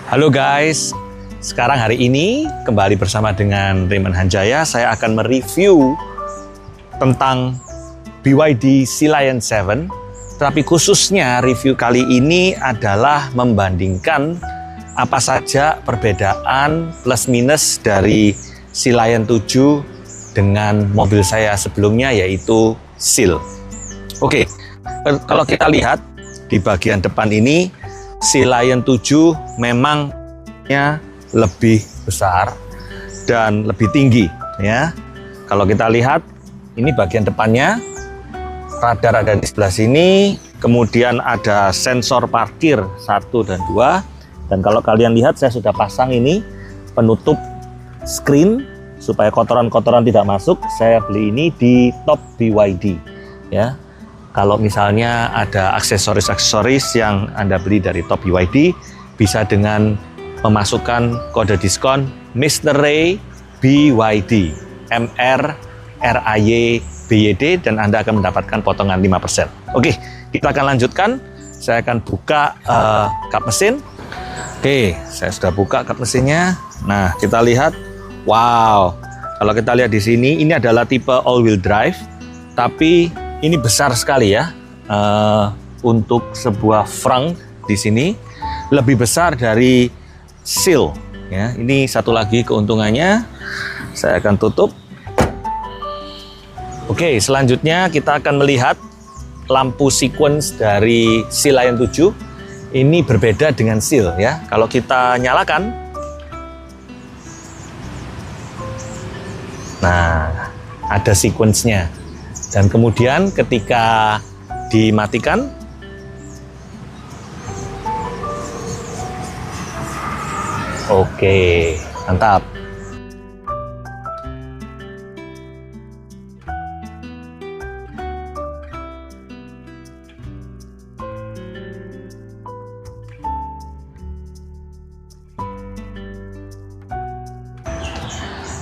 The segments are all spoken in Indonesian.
Halo guys, sekarang hari ini kembali bersama dengan Raymond Hanjaya. Saya akan mereview tentang BYD Sea Lion 7. Tapi khususnya review kali ini adalah membandingkan apa saja perbedaan plus minus dari Sea Lion 7 dengan mobil saya sebelumnya, yaitu Seal. Oke, kalau kita lihat di bagian depan ini, Sea Lion 7 memang lebih besar dan lebih tinggi ya. Kalau kita lihat ini bagian depannya, radar ada di sebelah sini, kemudian ada sensor parkir 1 dan 2, dan kalau kalian lihat saya sudah pasang ini penutup screen supaya kotoran-kotoran tidak masuk. Saya beli ini di Top BYD ya. Kalau misalnya ada aksesoris-aksesoris yang Anda beli dari Top BYD, bisa dengan memasukkan kode diskon Mr. Ray BYD, MR RAY BYD, dan Anda akan mendapatkan potongan 5%. Oke, kita akan lanjutkan. Saya akan buka kap mesin. Oke, saya sudah buka kap mesinnya. Nah, kita lihat. Wow, kalau kita lihat di sini, ini adalah tipe all-wheel drive, tapi ini besar sekali ya. Untuk sebuah frunk di sini lebih besar dari Seal ya. Ini satu lagi keuntungannya. Saya akan tutup. Oke, selanjutnya kita akan melihat lampu sequence dari Sea Lion 7. Ini berbeda dengan Seal ya. Kalau kita nyalakan, nah, ada sequence-nya. Dan kemudian ketika dimatikan, oke, mantap.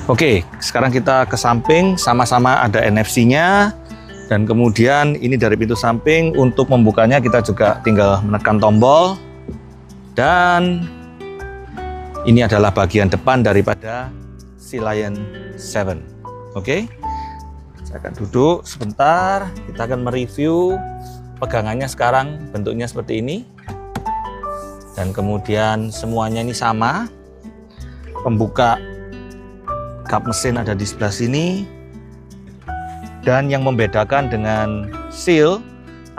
Oke, sekarang kita ke samping, sama-sama ada NFC-nya. Dan kemudian ini dari pintu samping, untuk membukanya kita juga tinggal menekan tombol. Dan ini adalah bagian depan daripada Sea Lion 7. Oke, saya akan duduk sebentar. Kita akan mereview pegangannya. Sekarang bentuknya seperti ini. Dan kemudian semuanya ini sama. Pembuka kap mesin ada di sebelah sini. Dan yang membedakan dengan Seal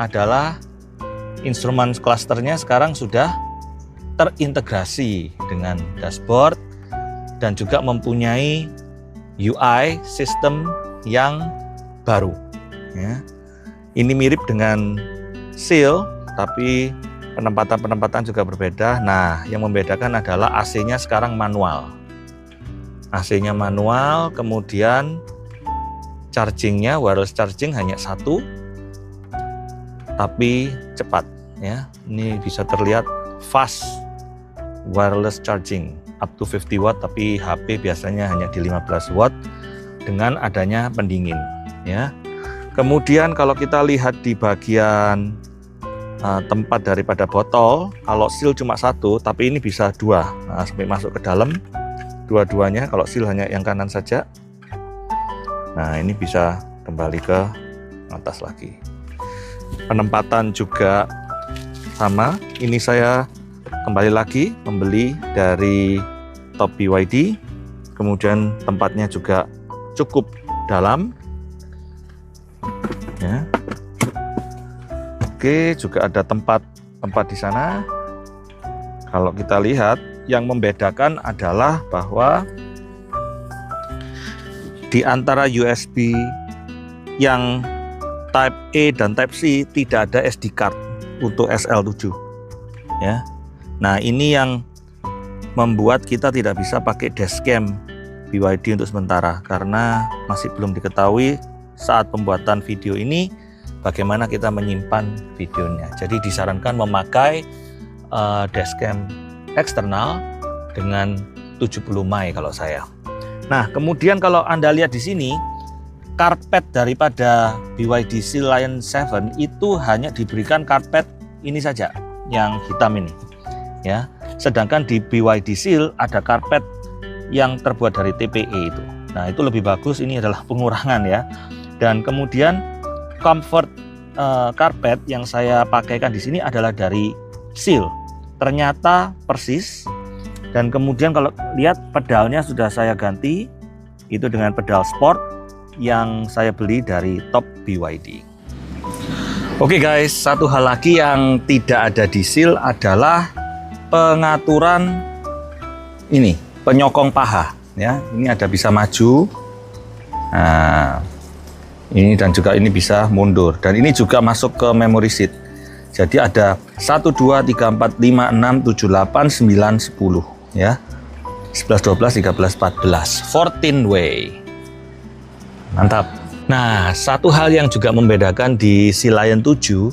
adalah instrumen clusternya sekarang sudah terintegrasi dengan dashboard dan juga mempunyai UI sistem yang baru ya. Ini mirip dengan Seal, tapi penempatan juga berbeda. Nah, yang membedakan adalah AC-nya sekarang manual. AC-nya manual, kemudian chargingnya, wireless charging hanya 1, tapi cepat ya. Ini bisa terlihat fast wireless charging up to 50 watt, tapi HP biasanya hanya di 15 watt dengan adanya pendingin ya. Kemudian kalau kita lihat di bagian tempat daripada botol, kalau Seal cuma 1, tapi ini bisa 2. Nah, sampai masuk ke dalam dua-duanya. Kalau Seal hanya yang kanan saja. Nah, ini bisa kembali ke atas lagi. Penempatan juga sama. Ini saya kembali lagi membeli dari Top BYD. Kemudian tempatnya juga cukup dalam ya. Oke, juga ada tempat di sana. Kalau kita lihat, yang membedakan adalah bahwa di antara USB yang Type A dan Type C tidak ada SD card untuk SL7 ya. Nah, ini yang membuat kita tidak bisa pakai dashcam BYD untuk sementara, karena masih belum diketahui saat pembuatan video ini bagaimana kita menyimpan videonya. Jadi disarankan memakai dashcam eksternal dengan 70 my kalau saya. Nah, kemudian kalau Anda lihat di sini, karpet daripada BYD Sea Lion 7 itu hanya diberikan karpet ini saja, yang hitam ini. Ya, Sedangkan di BYD Seal ada karpet yang terbuat dari TPE itu. Nah, itu lebih bagus, ini adalah pengurangan ya. Dan kemudian comfort karpet yang saya pakaikan di sini adalah dari Seal. Ternyata persis. Dan kemudian kalau lihat pedalnya sudah saya ganti, itu dengan pedal sport yang saya beli dari Top BYD. Oke guys, satu hal lagi yang tidak ada di Seal adalah pengaturan ini, penyokong paha ya. Ini ada bisa maju. Nah, ini dan juga ini bisa mundur, dan ini juga masuk ke memory seat. Jadi ada 1 2 3 4 5 6 7 8 9 10 ya. 11 12 13 14 14 way. Mantap. Nah, satu hal yang juga membedakan di Sea Lion 7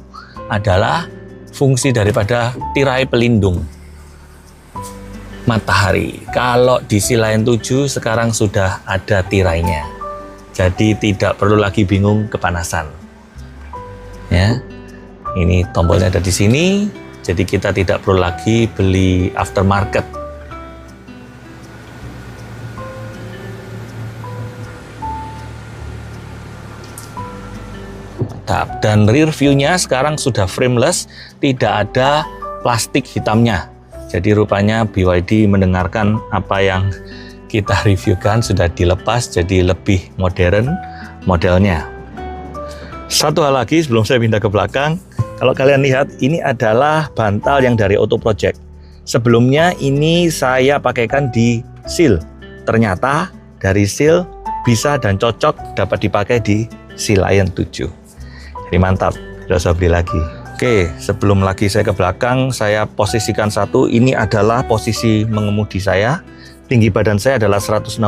adalah fungsi daripada tirai pelindung matahari. Kalau di Sea Lion 7 sekarang sudah ada tirainya. Jadi tidak perlu lagi bingung kepanasan. Ya. Ini tombolnya ada di sini. Jadi kita tidak perlu lagi beli aftermarket. Mantap. Dan rear view-nya sekarang sudah frameless, tidak ada plastik hitamnya. Jadi rupanya BYD mendengarkan apa yang kita reviewkan, sudah dilepas jadi lebih modern modelnya. Satu hal lagi sebelum saya pindah ke belakang, kalau kalian lihat ini adalah bantal yang dari Auto Project. Sebelumnya ini saya pakaikan di Seal. Ternyata dari Seal bisa dan cocok dapat dipakai di Sea Lion 7. Jadi mantap, tidak usah beli lagi. Oke, sebelum lagi saya ke belakang, saya posisikan satu. Ini adalah posisi mengemudi saya. Tinggi badan saya adalah 168,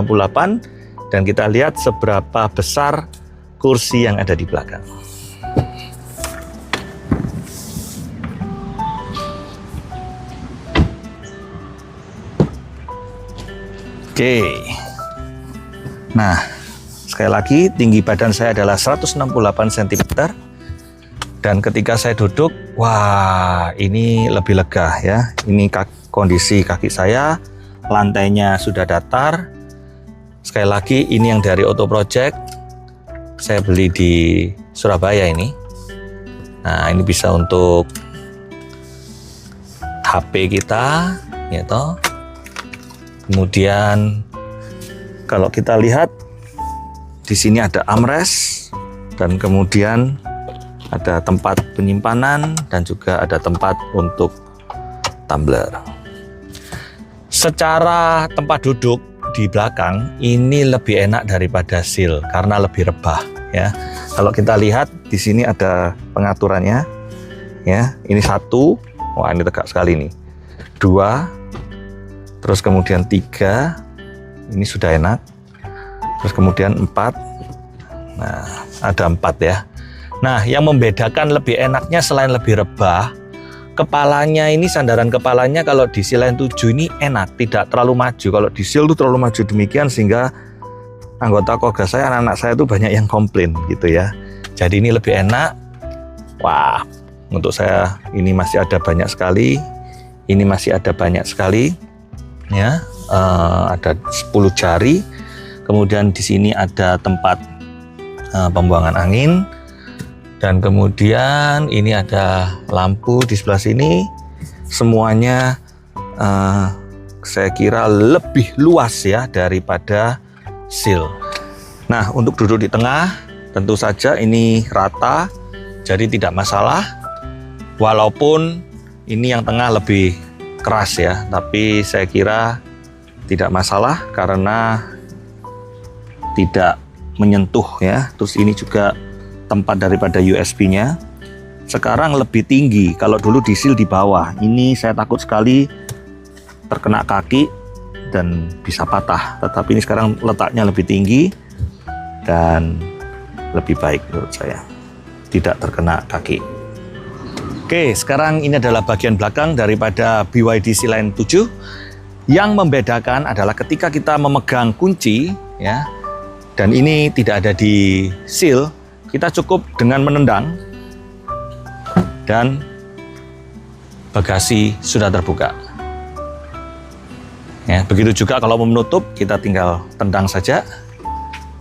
dan kita lihat seberapa besar kursi yang ada di belakang. Oke. Nah, sekali lagi tinggi badan saya adalah 168 cm. Dan ketika saya duduk, wah, ini lebih lega ya. Ini kondisi kaki saya, lantainya sudah datar. Sekali lagi ini yang dari Auto Project. Saya beli di Surabaya ini. Nah, ini bisa untuk HP kita, ya toh. Kemudian kalau kita lihat di sini ada armrest, dan kemudian ada tempat penyimpanan, dan juga ada tempat untuk tumbler. Secara tempat duduk di belakang ini lebih enak daripada Seal karena lebih rebah ya. Kalau kita lihat di sini ada pengaturannya ya. Ini 1, wah ini tegak sekali nih. 2, terus kemudian 3, ini sudah enak. Terus kemudian 4. Nah, ada 4 ya. Nah, yang membedakan lebih enaknya selain lebih rebah, kepalanya ini, sandaran kepalanya kalau di Sea Lion 7 ini enak, tidak terlalu maju. Kalau di Seal itu terlalu maju demikian sehingga anggota keluarga saya, anak-anak saya itu banyak yang komplain gitu ya. Jadi ini lebih enak. Wah, untuk saya ini masih ada banyak sekali. Ini masih ada banyak sekali ya. Ada 10 jari. Kemudian di sini ada tempat pembuangan angin. Dan kemudian ini ada lampu di sebelah sini. Semuanya saya kira lebih luas ya daripada Seal. Nah, untuk duduk di tengah tentu saja ini rata, jadi tidak masalah. Walaupun ini yang tengah lebih keras ya, tapi saya kira tidak masalah karena tidak menyentuh ya. Terus ini juga tempat daripada USB-nya. Sekarang lebih tinggi, kalau dulu di Seal di bawah. Ini saya takut sekali terkena kaki dan bisa patah. Tetapi ini sekarang letaknya lebih tinggi dan lebih baik menurut saya, tidak terkena kaki. Oke, sekarang ini adalah bagian belakang daripada BYD Sea Lion 7. Yang membedakan adalah ketika kita memegang kunci ya, dan ini tidak ada di Seal. Kita cukup dengan menendang dan bagasi sudah terbuka. Ya, begitu juga kalau mau menutup, kita tinggal tendang saja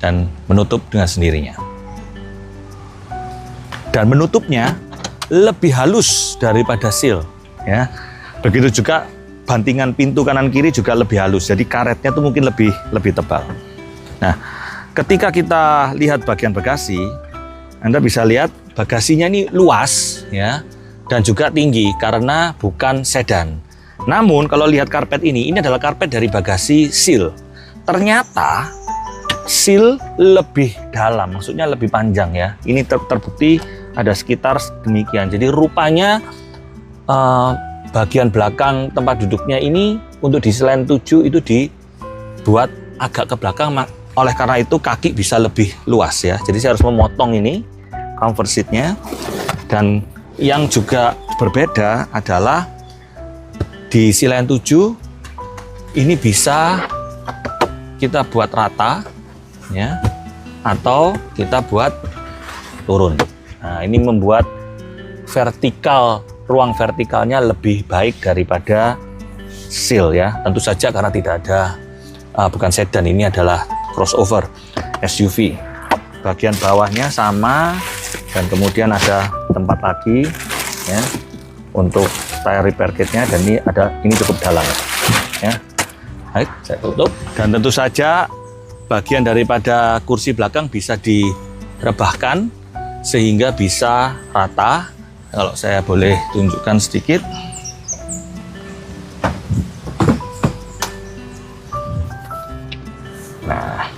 dan menutup dengan sendirinya. Dan menutupnya lebih halus daripada seal. Ya, begitu juga bantingan pintu kanan kiri juga lebih halus. Jadi karetnya tuh mungkin lebih tebal. Nah, ketika kita lihat bagian bagasi, Anda bisa lihat bagasinya ini luas, ya, dan juga tinggi karena bukan sedan. Namun kalau lihat karpet ini adalah karpet dari bagasi seal. Ternyata seal lebih dalam, maksudnya lebih panjang ya. Ini terbukti ada sekitar demikian. Jadi rupanya bagian belakang tempat duduknya ini untuk di Silayan 7 itu dibuat agak ke belakang. Oleh karena itu kaki bisa lebih luas ya. Jadi saya harus memotong ini comfort seatnya. Dan yang juga berbeda adalah di Silayan 7 ini bisa kita buat rata ya, atau kita buat turun. Nah, ini membuat ruang vertikalnya lebih baik daripada seal ya. Tentu saja karena tidak ada bukan sedan, ini adalah crossover SUV. Bagian bawahnya sama dan kemudian ada tempat lagi ya untuk tire repair kitnya, dan ini cukup dalam ya. Baik, saya tutup. Dan tentu saja bagian daripada kursi belakang bisa direbahkan sehingga bisa rata. Kalau saya boleh tunjukkan sedikit. Nah,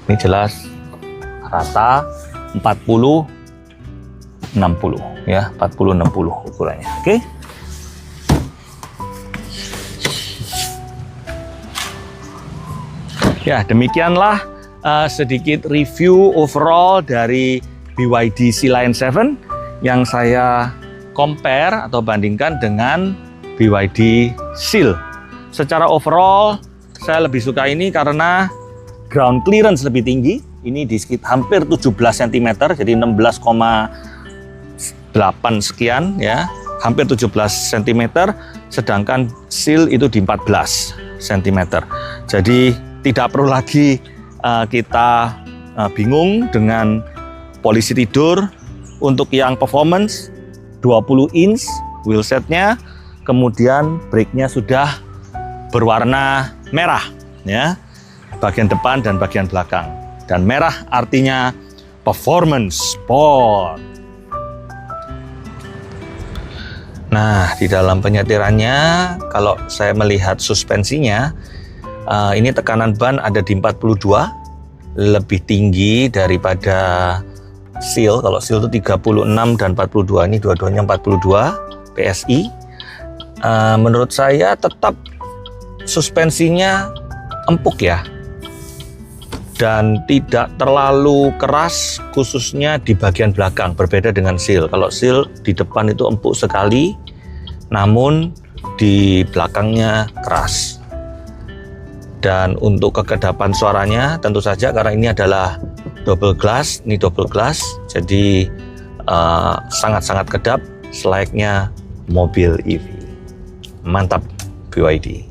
ini jelas rata 40-60 ya, 40-60 ukurannya. Oke. Ya, demikianlah sedikit review overall dari BYD Sealion 7 yang saya compare atau bandingkan dengan BYD Seal. Secara overall saya lebih suka ini karena ground clearance lebih tinggi. Ini di sekitar hampir 17 cm, jadi 16,8 sekian ya, hampir 17 cm, sedangkan Seal itu di 14 cm. Jadi tidak perlu lagi kita bingung dengan polisi tidur. Untuk yang performance 20 inch wheelsetnya, kemudian brake-nya sudah berwarna merah ya, bagian depan dan bagian belakang. Dan merah artinya performance sport. Nah, di dalam penyetirannya kalau saya melihat suspensinya, ini tekanan ban ada di 42, lebih tinggi daripada Seal. Kalau Seal itu 36 dan 42, ini dua-duanya 42 PSI. Menurut saya tetap suspensinya empuk ya, dan tidak terlalu keras khususnya di bagian belakang, berbeda dengan Seal. Kalau Seal di depan itu empuk sekali, namun di belakangnya keras. Dan untuk kekedapan suaranya tentu saja karena ini adalah double glass, jadi sangat-sangat kedap, selayaknya mobil EV. Mantap BYD.